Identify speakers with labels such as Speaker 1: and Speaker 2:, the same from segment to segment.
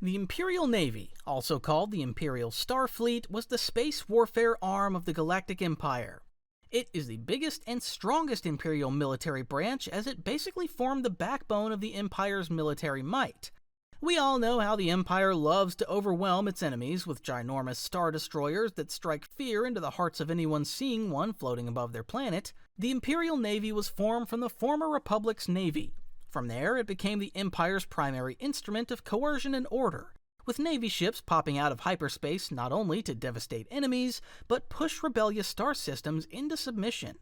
Speaker 1: The Imperial Navy, also called the Imperial Starfleet, was the space warfare arm of the Galactic Empire. It is the biggest and strongest Imperial military branch, as it basically formed the backbone of the Empire's military might. We all know how the Empire loves to overwhelm its enemies with ginormous star destroyers that strike fear into the hearts of anyone seeing one floating above their planet. The Imperial Navy was formed from the former Republic's Navy. From there, it became the Empire's primary instrument of coercion and order, with Navy ships popping out of hyperspace not only to devastate enemies, but push rebellious star systems into submission.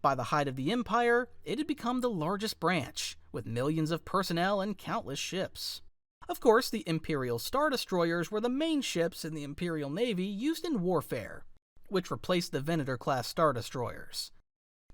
Speaker 1: By the height of the Empire, it had become the largest branch, with millions of personnel and countless ships. Of course, the Imperial Star Destroyers were the main ships in the Imperial Navy used in warfare, which replaced the Venator-class Star Destroyers.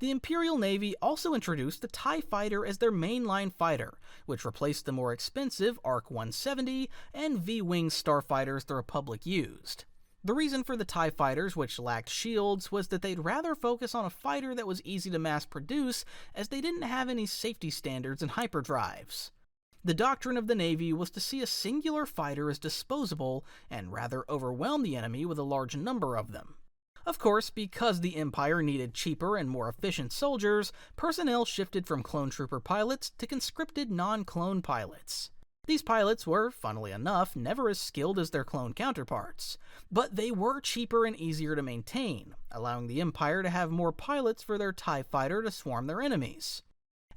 Speaker 1: The Imperial Navy also introduced the TIE Fighter as their mainline fighter, which replaced the more expensive ARC-170 and V-Wing starfighters the Republic used. The reason for the TIE Fighters, which lacked shields, was that they'd rather focus on a fighter that was easy to mass-produce, as they didn't have any safety standards and hyperdrives. The doctrine of the Navy was to see a singular fighter as disposable and rather overwhelm the enemy with a large number of them. Of course, because the Empire needed cheaper and more efficient soldiers, personnel shifted from clone trooper pilots to conscripted non-clone pilots. These pilots were, funnily enough, never as skilled as their clone counterparts, but they were cheaper and easier to maintain, allowing the Empire to have more pilots for their TIE Fighter to swarm their enemies.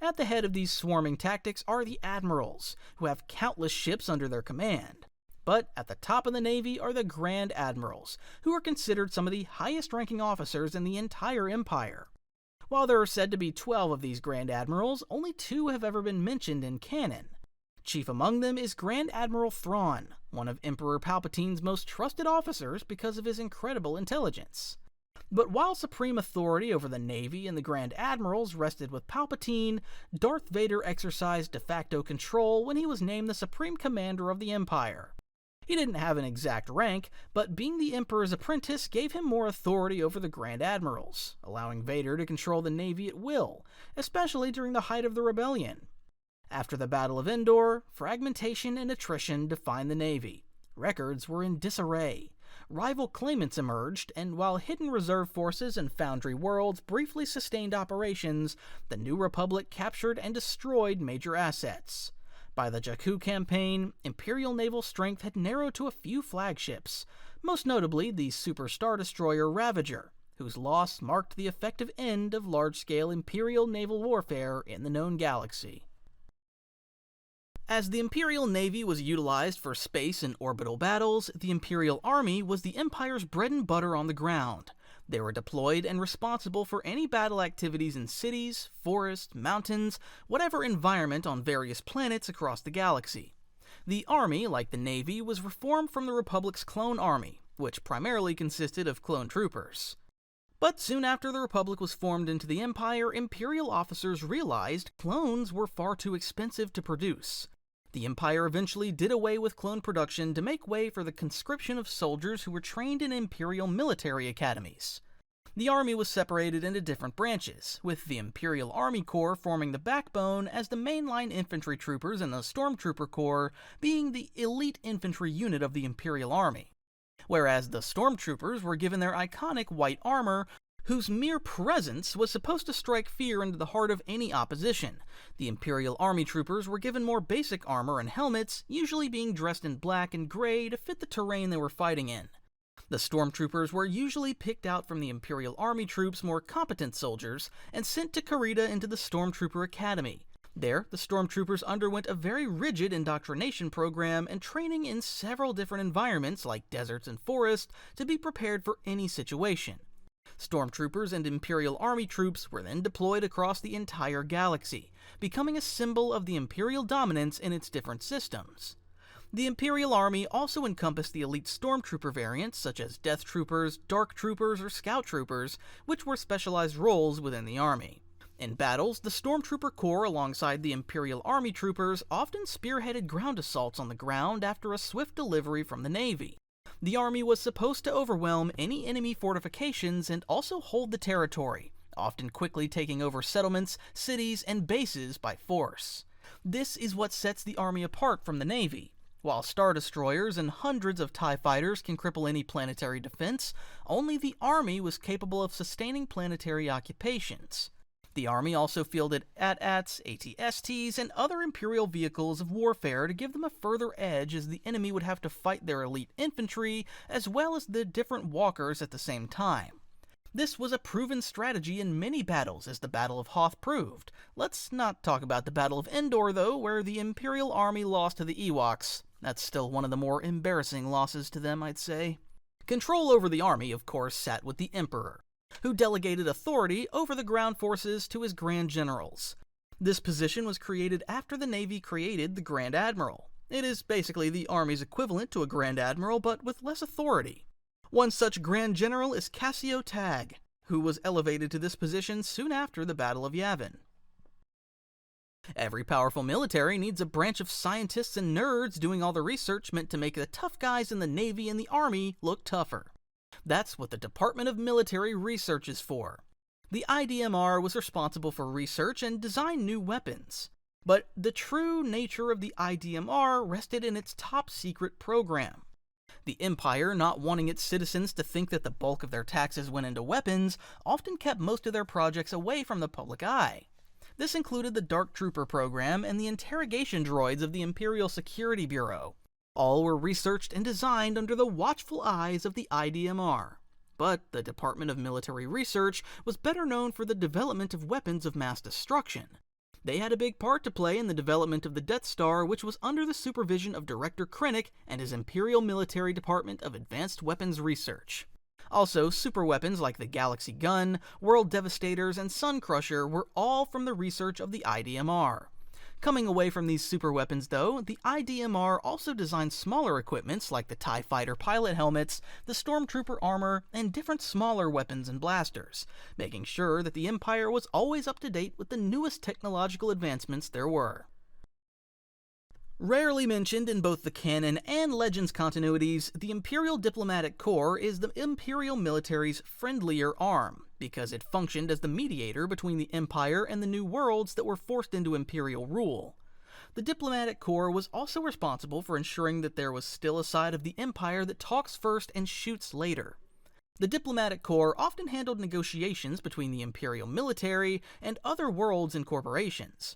Speaker 1: At the head of these swarming tactics are the Admirals, who have countless ships under their command. But at the top of the Navy are the Grand Admirals, who are considered some of the highest-ranking officers in the entire Empire. While there are said to be 12 of these Grand Admirals, only 2 have ever been mentioned in canon. Chief among them is Grand Admiral Thrawn, one of Emperor Palpatine's most trusted officers because of his incredible intelligence. But while supreme authority over the Navy and the Grand Admirals rested with Palpatine, Darth Vader exercised de facto control when he was named the Supreme Commander of the Empire. He didn't have an exact rank, but being the Emperor's apprentice gave him more authority over the Grand Admirals, allowing Vader to control the Navy at will, especially during the height of the rebellion. After the Battle of Endor, fragmentation and attrition defined the Navy. Records were in disarray. Rival claimants emerged, and while hidden reserve forces and Foundry worlds briefly sustained operations, the New Republic captured and destroyed major assets. By the Jakku campaign, Imperial naval strength had narrowed to a few flagships, most notably the Super Star Destroyer Ravager, whose loss marked the effective end of large-scale Imperial naval warfare in the known galaxy. As the Imperial Navy was utilized for space and orbital battles, the Imperial Army was the Empire's bread and butter on the ground. They were deployed and responsible for any battle activities in cities, forests, mountains, whatever environment on various planets across the galaxy. The Army, like the Navy, was reformed from the Republic's clone army, which primarily consisted of clone troopers. But soon after the Republic was formed into the Empire, Imperial officers realized clones were far too expensive to produce. The Empire eventually did away with clone production to make way for the conscription of soldiers who were trained in Imperial military academies. The Army was separated into different branches, with the Imperial Army Corps forming the backbone as the mainline infantry troopers and the Stormtrooper Corps being the elite infantry unit of the Imperial Army. Whereas the Stormtroopers were given their iconic white armor, whose mere presence was supposed to strike fear into the heart of any opposition. The Imperial Army troopers were given more basic armor and helmets, usually being dressed in black and gray to fit the terrain they were fighting in. The Stormtroopers were usually picked out from the Imperial Army troops' more competent soldiers and sent to Karita into the Stormtrooper Academy. There, the Stormtroopers underwent a very rigid indoctrination program and training in several different environments like deserts and forests to be prepared for any situation. Stormtroopers and Imperial Army troops were then deployed across the entire galaxy, becoming a symbol of the Imperial dominance in its different systems. The Imperial Army also encompassed the elite Stormtrooper variants such as Death Troopers, Dark Troopers, or Scout Troopers, which were specialized roles within the Army. In battles, the Stormtrooper Corps alongside the Imperial Army troopers often spearheaded ground assaults on the ground after a swift delivery from the Navy. The Army was supposed to overwhelm any enemy fortifications and also hold the territory, often quickly taking over settlements, cities, and bases by force. This is what sets the Army apart from the Navy. While Star Destroyers and hundreds of TIE fighters can cripple any planetary defense, only the Army was capable of sustaining planetary occupations. The Army also fielded AT-ATs, AT-STs, and other Imperial vehicles of warfare to give them a further edge, as the enemy would have to fight their elite infantry as well as the different walkers at the same time. This was a proven strategy in many battles, as the Battle of Hoth proved. Let's not talk about the Battle of Endor, though, where the Imperial Army lost to the Ewoks. That's still one of the more embarrassing losses to them, I'd say. Control over the army, of course, sat with the Emperor, who delegated authority over the ground forces to his Grand Generals. This position was created after the Navy created the Grand Admiral. It is basically the Army's equivalent to a Grand Admiral, but with less authority. One such Grand General is Cassio Tag, who was elevated to this position soon after the Battle of Yavin. Every powerful military needs a branch of scientists and nerds doing all the research meant to make the tough guys in the Navy and the Army look tougher. That's what the Department of Military Research is for. The IDMR was responsible for research and designed new weapons. But the true nature of the IDMR rested in its top-secret program. The Empire, not wanting its citizens to think that the bulk of their taxes went into weapons, often kept most of their projects away from the public eye. This included the Dark Trooper program and the interrogation droids of the Imperial Security Bureau. All were researched and designed under the watchful eyes of the IDMR. But the Department of Military Research was better known for the development of weapons of mass destruction. They had a big part to play in the development of the Death Star, which was under the supervision of Director Krennic and his Imperial Military Department of Advanced Weapons Research. Also, superweapons like the Galaxy Gun, World Devastators, and Sun Crusher were all from the research of the IDMR. Coming away from these superweapons, though, the IDMR also designed smaller equipments like the TIE Fighter pilot helmets, the Stormtrooper armor, and different smaller weapons and blasters, making sure that the Empire was always up to date with the newest technological advancements there were. Rarely mentioned in both the canon and Legends continuities, the Imperial Diplomatic Corps is the Imperial military's friendlier arm, because it functioned as the mediator between the Empire and the new worlds that were forced into Imperial rule. The Diplomatic Corps was also responsible for ensuring that there was still a side of the Empire that talks first and shoots later. The Diplomatic Corps often handled negotiations between the Imperial military and other worlds and corporations.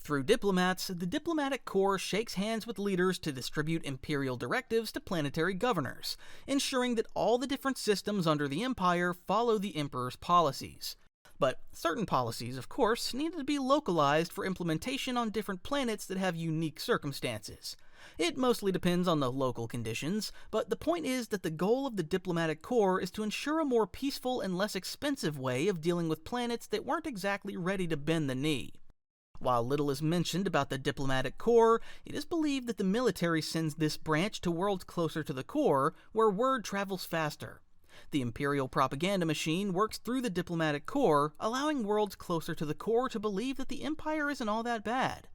Speaker 1: Through diplomats, the Diplomatic Corps shakes hands with leaders to distribute Imperial directives to planetary governors, ensuring that all the different systems under the Empire follow the Emperor's policies. But certain policies, of course, needed to be localized for implementation on different planets that have unique circumstances. It mostly depends on the local conditions, but the point is that the goal of the Diplomatic Corps is to ensure a more peaceful and less expensive way of dealing with planets that weren't exactly ready to bend the knee. While little is mentioned about the Diplomatic Corps, it is believed that the military sends this branch to worlds closer to the core, where word travels faster. The Imperial propaganda machine works through the Diplomatic Corps, allowing worlds closer to the core to believe that the Empire isn't all that bad.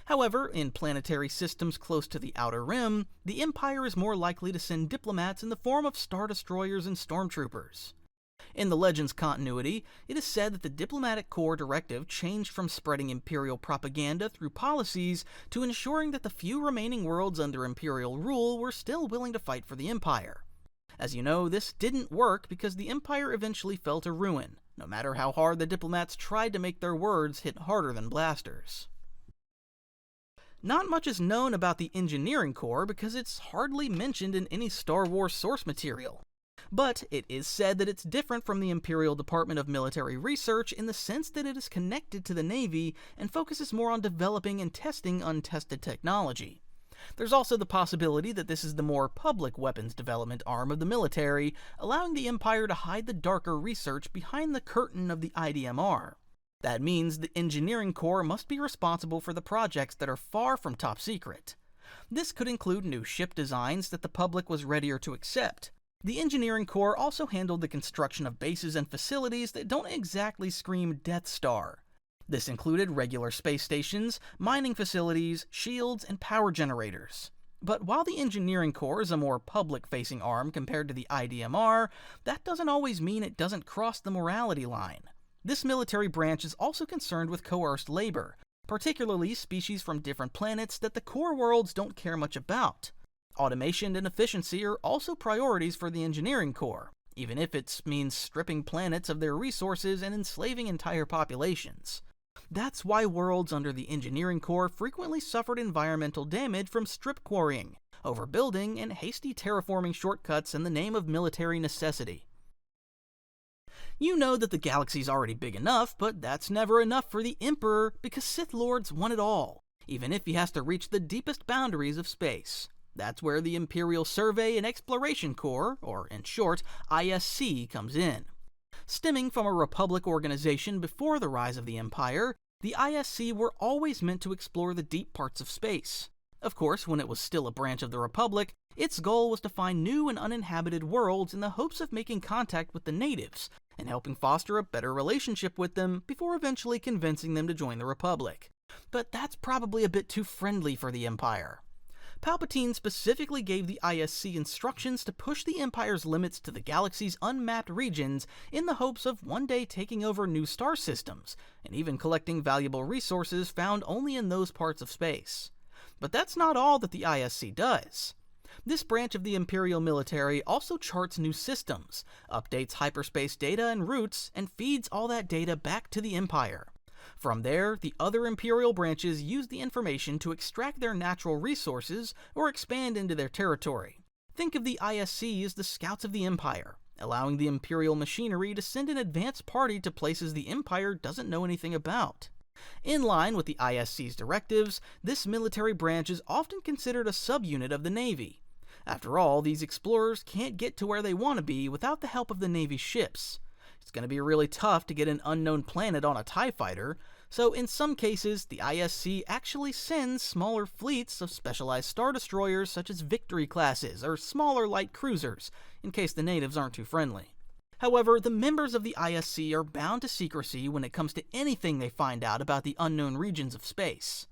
Speaker 1: However, in planetary systems close to the Outer Rim, the Empire is more likely to send diplomats in the form of Star Destroyers and Stormtroopers. In the Legends continuity, it is said that the Diplomatic Corps directive changed from spreading Imperial propaganda through policies to ensuring that the few remaining worlds under Imperial rule were still willing to fight for the Empire. As you know, this didn't work because the Empire eventually fell to ruin, no matter how hard the diplomats tried to make their words hit harder than blasters. Not much is known about the Engineering Corps because it's hardly mentioned in any Star Wars source material. But it is said that it's different from the Imperial Department of Military Research in the sense that it is connected to the Navy and focuses more on developing and testing untested technology. There's also the possibility that this is the more public weapons development arm of the military, allowing the Empire to hide the darker research behind the curtain of the IDMR. That means the Engineering Corps must be responsible for the projects that are far from top secret. This could include new ship designs that the public was readier to accept. The Engineering Corps also handled the construction of bases and facilities that don't exactly scream Death Star. This included regular space stations, mining facilities, shields, and power generators. But while the Engineering Corps is a more public-facing arm compared to the IDMR, that doesn't always mean it doesn't cross the morality line. This military branch is also concerned with coerced labor, particularly species from different planets that the core worlds don't care much about. Automation and efficiency are also priorities for the engineering corps, even if it means stripping planets of their resources and enslaving entire populations. That's why worlds under the engineering corps frequently suffered environmental damage from strip quarrying, overbuilding, and hasty terraforming shortcuts in the name of military necessity. You know that the galaxy's already big enough, but that's never enough for the Emperor because Sith Lords want it all, even if he has to reach the deepest boundaries of space. That's where the Imperial Survey and Exploration Corps, or in short, ISC, comes in. Stemming from a Republic organization before the rise of the Empire, the ISC were always meant to explore the deep parts of space. Of course, when it was still a branch of the Republic, its goal was to find new and uninhabited worlds in the hopes of making contact with the natives and helping foster a better relationship with them before eventually convincing them to join the Republic. But that's probably a bit too friendly for the Empire. Palpatine specifically gave the ISC instructions to push the Empire's limits to the galaxy's unmapped regions in the hopes of one day taking over new star systems, and even collecting valuable resources found only in those parts of space. But that's not all that the ISC does. This branch of the Imperial military also charts new systems, updates hyperspace data and routes, and feeds all that data back to the Empire. From there, the other Imperial branches use the information to extract their natural resources or expand into their territory. Think of the ISC as the scouts of the Empire, allowing the Imperial machinery to send an advance party to places the Empire doesn't know anything about. In line with the ISC's directives, this military branch is often considered a subunit of the Navy. After all, these explorers can't get to where they want to be without the help of the Navy's ships. It's going to be really tough to get an unknown planet on a TIE fighter, so in some cases, the ISC actually sends smaller fleets of specialized star destroyers such as Victory classes or smaller light cruisers, in case the natives aren't too friendly. However, the members of the ISC are bound to secrecy when it comes to anything they find out about the unknown regions of space.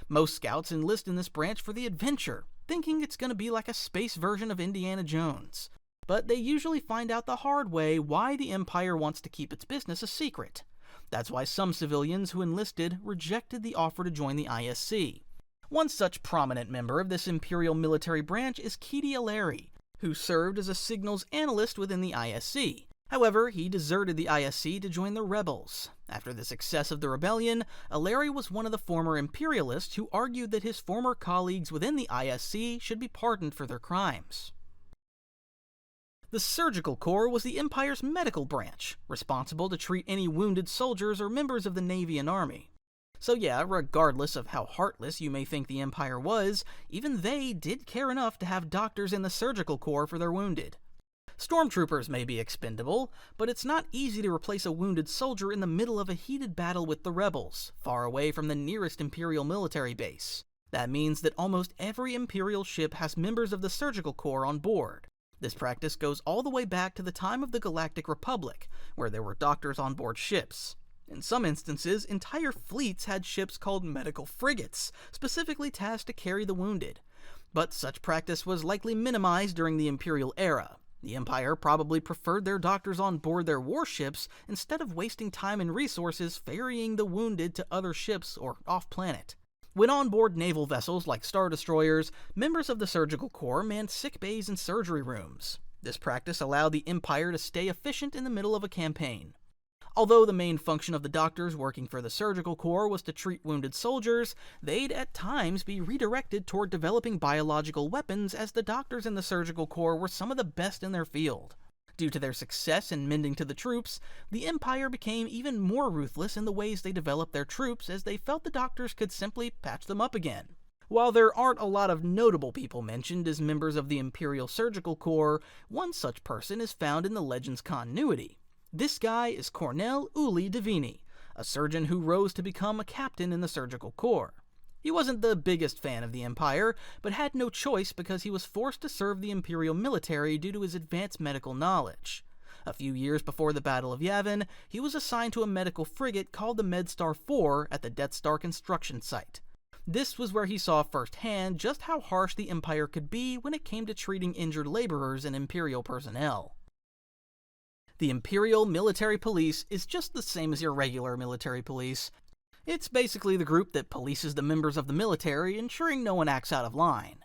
Speaker 1: Most scouts enlist in this branch for the adventure, thinking it's going to be like a space version of Indiana Jones. But they usually find out the hard way why the Empire wants to keep its business a secret. That's why some civilians who enlisted rejected the offer to join the ISC. One such prominent member of this Imperial military branch is Kidi Aleri, who served as a signals analyst within the ISC. However, he deserted the ISC to join the rebels. After the success of the rebellion, Aleri was one of the former Imperialists who argued that his former colleagues within the ISC should be pardoned for their crimes. The Surgical Corps was the Empire's medical branch, responsible to treat any wounded soldiers or members of the Navy and Army. So yeah, regardless of how heartless you may think the Empire was, even they did care enough to have doctors in the Surgical Corps for their wounded. Stormtroopers may be expendable, but it's not easy to replace a wounded soldier in the middle of a heated battle with the rebels, far away from the nearest Imperial military base. That means that almost every Imperial ship has members of the Surgical Corps on board. This practice goes all the way back to the time of the Galactic Republic, where there were doctors on board ships. In some instances, entire fleets had ships called medical frigates, specifically tasked to carry the wounded. But such practice was likely minimized during the Imperial era. The Empire probably preferred their doctors on board their warships instead of wasting time and resources ferrying the wounded to other ships or off-planet. When on board naval vessels like Star Destroyers, members of the Surgical Corps manned sick bays and surgery rooms. This practice allowed the Empire to stay efficient in the middle of a campaign. Although the main function of the doctors working for the Surgical Corps was to treat wounded soldiers, they'd at times be redirected toward developing biological weapons, as the doctors in the Surgical Corps were some of the best in their field. Due to their success in mending to the troops, the Empire became even more ruthless in the ways they developed their troops, as they felt the doctors could simply patch them up again. While there aren't a lot of notable people mentioned as members of the Imperial Surgical Corps, one such person is found in the Legends continuity. This guy is Cornel Uli Divini, a surgeon who rose to become a captain in the Surgical Corps. He wasn't the biggest fan of the Empire, but had no choice because he was forced to serve the Imperial military due to his advanced medical knowledge. A few years before the Battle of Yavin, he was assigned to a medical frigate called the Medstar IV at the Death Star construction site. This was where he saw firsthand just how harsh the Empire could be when it came to treating injured laborers and Imperial personnel. The Imperial Military Police is just the same as your regular military police. It's basically the group that polices the members of the military, ensuring no one acts out of line.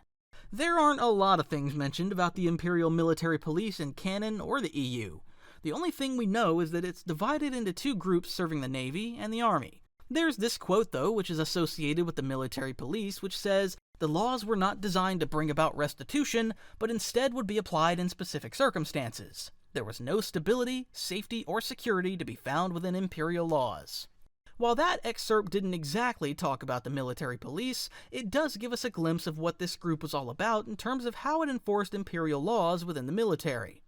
Speaker 1: There aren't a lot of things mentioned about the Imperial Military Police in canon or the EU. The only thing we know is that it's divided into two groups serving the Navy and the Army. There's this quote, though, which is associated with the military police, which says, "The laws were not designed to bring about restitution, but instead would be applied in specific circumstances. There was no stability, safety, or security to be found within Imperial laws." While that excerpt didn't exactly talk about the military police, it does give us a glimpse of what this group was all about in terms of how it enforced Imperial laws within the military.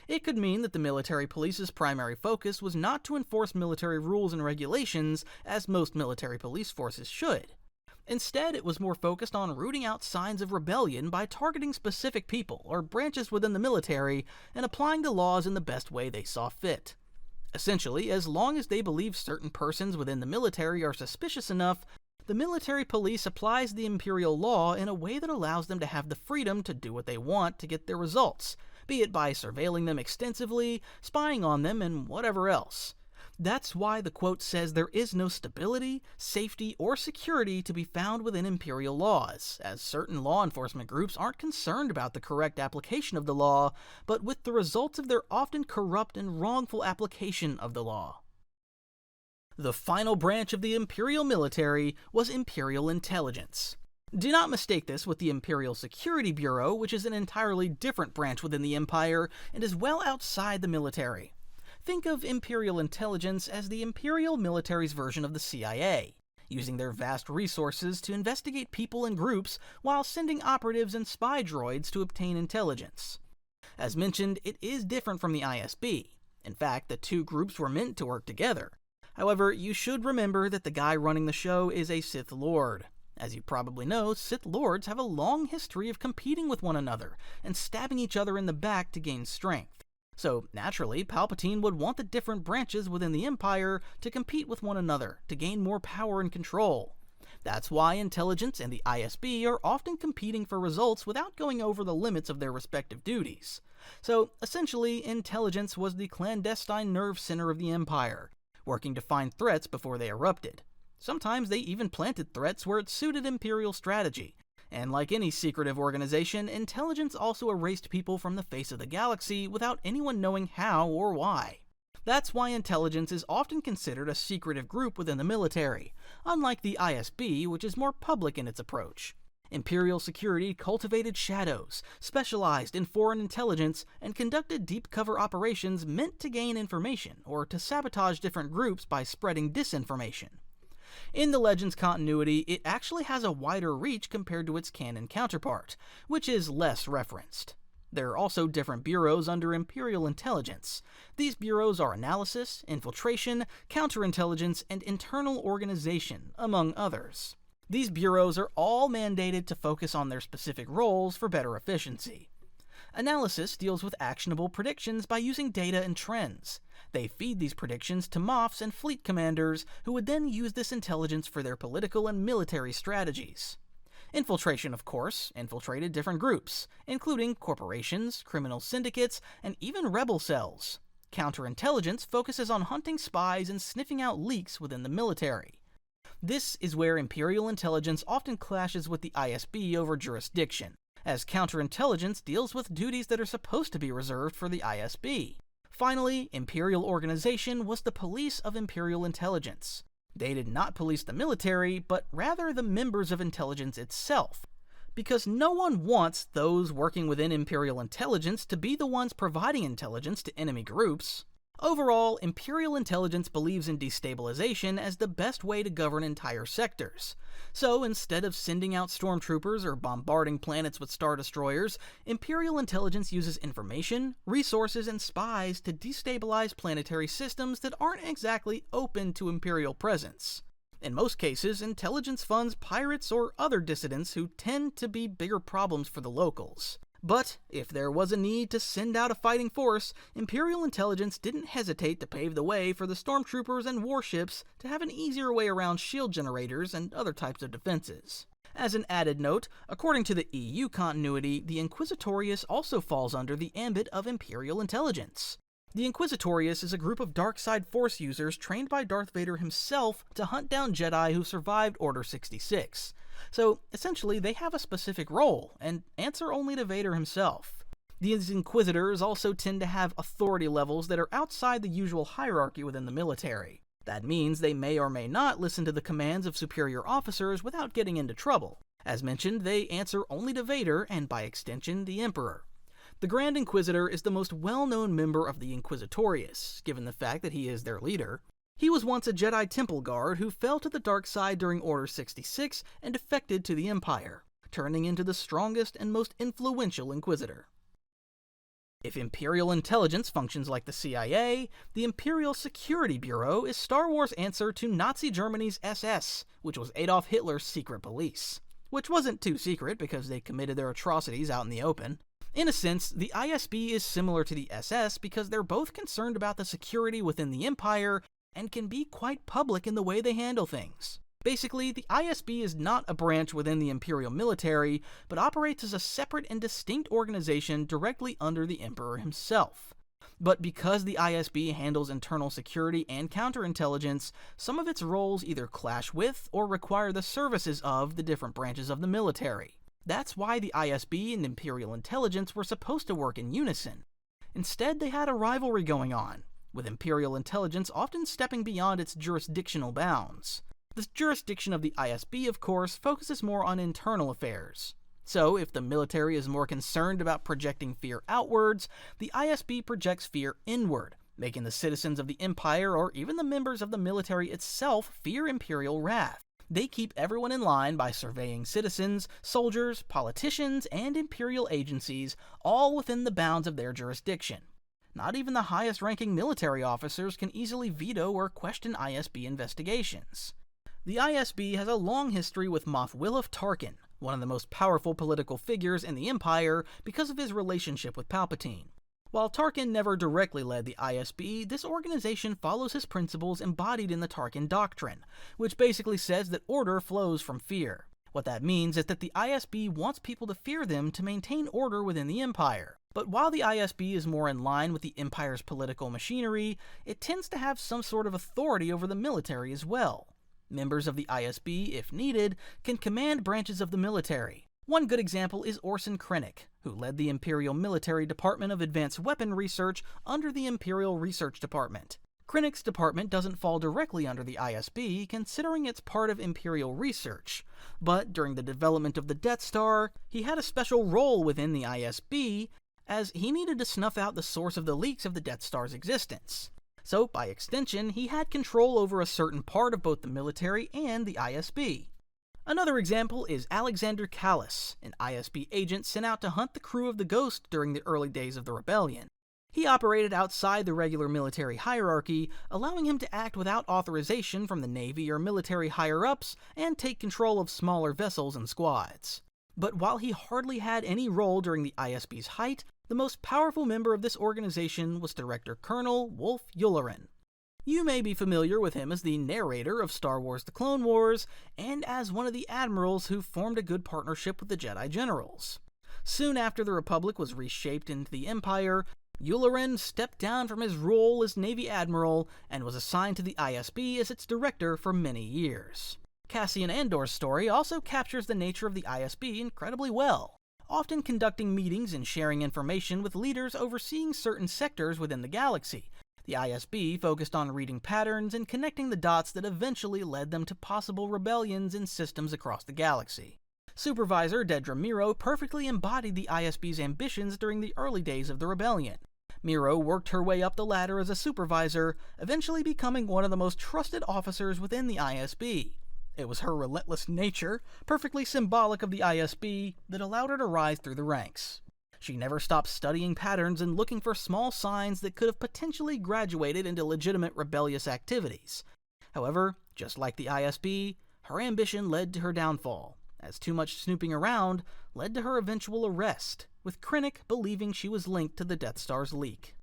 Speaker 1: It could mean that the military police's primary focus was not to enforce military rules and regulations, as most military police forces should. Instead, it was more focused on rooting out signs of rebellion by targeting specific people or branches within the military and applying the laws in the best way they saw fit. Essentially, as long as they believe certain persons within the military are suspicious enough, the military police applies the Imperial law in a way that allows them to have the freedom to do what they want to get their results, be it by surveilling them extensively, spying on them, and whatever else. That's why the quote says there is no stability, safety, or security to be found within Imperial laws, as certain law enforcement groups aren't concerned about the correct application of the law, but with the results of their often corrupt and wrongful application of the law. The final branch of the Imperial military was Imperial Intelligence. Do not mistake this with the Imperial Security Bureau, which is an entirely different branch within the Empire and is well outside the military. Think of Imperial Intelligence as the Imperial military's version of the CIA, using their vast resources to investigate people and groups while sending operatives and spy droids to obtain intelligence. As mentioned, it is different from the ISB. In fact, the two groups were meant to work together. However, you should remember that the guy running the show is a Sith Lord. As you probably know, Sith Lords have a long history of competing with one another and stabbing each other in the back to gain strength. So, naturally, Palpatine would want the different branches within the Empire to compete with one another to gain more power and control. That's why Intelligence and the ISB are often competing for results without going over the limits of their respective duties. So, essentially, Intelligence was the clandestine nerve center of the Empire, working to find threats before they erupted. Sometimes they even planted threats where it suited Imperial strategy. And like any secretive organization, Intelligence also erased people from the face of the galaxy without anyone knowing how or why. That's why Intelligence is often considered a secretive group within the military, unlike the ISB, which is more public in its approach. Imperial security cultivated shadows, specialized in foreign intelligence, and conducted deep cover operations meant to gain information or to sabotage different groups by spreading disinformation. In the Legends continuity, it actually has a wider reach compared to its canon counterpart, which is less referenced. There are also different bureaus under Imperial Intelligence. These bureaus are Analysis, Infiltration, Counterintelligence, and Internal Organization, among others. These bureaus are all mandated to focus on their specific roles for better efficiency. Analysis deals with actionable predictions by using data and trends. They feed these predictions to Moffs and fleet commanders, who would then use this intelligence for their political and military strategies. Infiltration, of course, infiltrated different groups, including corporations, criminal syndicates, and even rebel cells. Counterintelligence focuses on hunting spies and sniffing out leaks within the military. This is where Imperial Intelligence often clashes with the ISB over jurisdiction, as counterintelligence deals with duties that are supposed to be reserved for the ISB. Finally, Imperial Organization was the police of Imperial Intelligence. They did not police the military, but rather the members of Intelligence itself, because no one wants those working within Imperial Intelligence to be the ones providing intelligence to enemy groups. Overall, Imperial Intelligence believes in destabilization as the best way to govern entire sectors. So instead of sending out stormtroopers or bombarding planets with star destroyers, Imperial Intelligence uses information, resources, and spies to destabilize planetary systems that aren't exactly open to Imperial presence. In most cases, Intelligence funds pirates or other dissidents who tend to be bigger problems for the locals. But if there was a need to send out a fighting force, Imperial Intelligence didn't hesitate to pave the way for the stormtroopers and warships to have an easier way around shield generators and other types of defenses. As an added note, according to the EU continuity, the Inquisitorius also falls under the ambit of Imperial Intelligence. The Inquisitorius is a group of dark side Force users trained by Darth Vader himself to hunt down Jedi who survived Order 66. So, essentially, they have a specific role, and answer only to Vader himself. These Inquisitors also tend to have authority levels that are outside the usual hierarchy within the military. That means they may or may not listen to the commands of superior officers without getting into trouble. As mentioned, they answer only to Vader, and by extension, the Emperor. The Grand Inquisitor is the most well-known member of the Inquisitorius, given the fact that he is their leader. He was once a Jedi Temple guard who fell to the dark side during Order 66 and defected to the Empire, turning into the strongest and most influential Inquisitor. If Imperial Intelligence functions like the CIA, the Imperial Security Bureau is Star Wars' answer to Nazi Germany's SS, which was Adolf Hitler's secret police. Which wasn't too secret because they committed their atrocities out in the open. In a sense, the ISB is similar to the SS because they're both concerned about the security within the Empire and can be quite public in the way they handle things. Basically, the ISB is not a branch within the Imperial military, but operates as a separate and distinct organization directly under the Emperor himself. But because the ISB handles internal security and counterintelligence, some of its roles either clash with or require the services of the different branches of the military. That's why the ISB and Imperial Intelligence were supposed to work in unison. Instead, they had a rivalry going on, with Imperial Intelligence often stepping beyond its jurisdictional bounds. The jurisdiction of the ISB, of course, focuses more on internal affairs. So, if the military is more concerned about projecting fear outwards, the ISB projects fear inward, making the citizens of the Empire or even the members of the military itself fear Imperial wrath. They keep everyone in line by surveying citizens, soldiers, politicians, and Imperial agencies, all within the bounds of their jurisdiction. Not even the highest-ranking military officers can easily veto or question ISB investigations. The ISB has a long history with Moff Williff Tarkin, one of the most powerful political figures in the Empire because of his relationship with Palpatine. While Tarkin never directly led the ISB, this organization follows his principles embodied in the Tarkin Doctrine, which basically says that order flows from fear. What that means is that the ISB wants people to fear them to maintain order within the Empire. But while the ISB is more in line with the Empire's political machinery, it tends to have some sort of authority over the military as well. Members of the ISB, if needed, can command branches of the military. One good example is Orson Krennic, who led the Imperial Military Department of Advanced Weapon Research under the Imperial Research Department. Krennic's department doesn't fall directly under the ISB, considering it's part of Imperial Research, but during the development of the Death Star, he had a special role within the ISB, as he needed to snuff out the source of the leaks of the Death Star's existence. So, by extension, he had control over a certain part of both the military and the ISB. Another example is Alexander Callis, an ISB agent sent out to hunt the crew of the Ghost during the early days of the rebellion. He operated outside the regular military hierarchy, allowing him to act without authorization from the Navy or military higher-ups and take control of smaller vessels and squads. But while he hardly had any role during the ISB's height, the most powerful member of this organization was Director Colonel Wolf Yularen. You may be familiar with him as the narrator of Star Wars The Clone Wars, and as one of the admirals who formed a good partnership with the Jedi Generals. Soon after the Republic was reshaped into the Empire, Yularen stepped down from his role as Navy Admiral and was assigned to the ISB as its director for many years. Cassian Andor's story also captures the nature of the ISB incredibly well, often conducting meetings and sharing information with leaders overseeing certain sectors within the galaxy. The ISB focused on reading patterns and connecting the dots that eventually led them to possible rebellions in systems across the galaxy. Supervisor Dedra Meero perfectly embodied the ISB's ambitions during the early days of the rebellion. Meero worked her way up the ladder as a supervisor, eventually becoming one of the most trusted officers within the ISB. It was her relentless nature, perfectly symbolic of the ISB, that allowed her to rise through the ranks. She never stopped studying patterns and looking for small signs that could have potentially graduated into legitimate rebellious activities. However, just like the ISB, her ambition led to her downfall, as too much snooping around led to her eventual arrest, with Krennic believing she was linked to the Death Star's leak.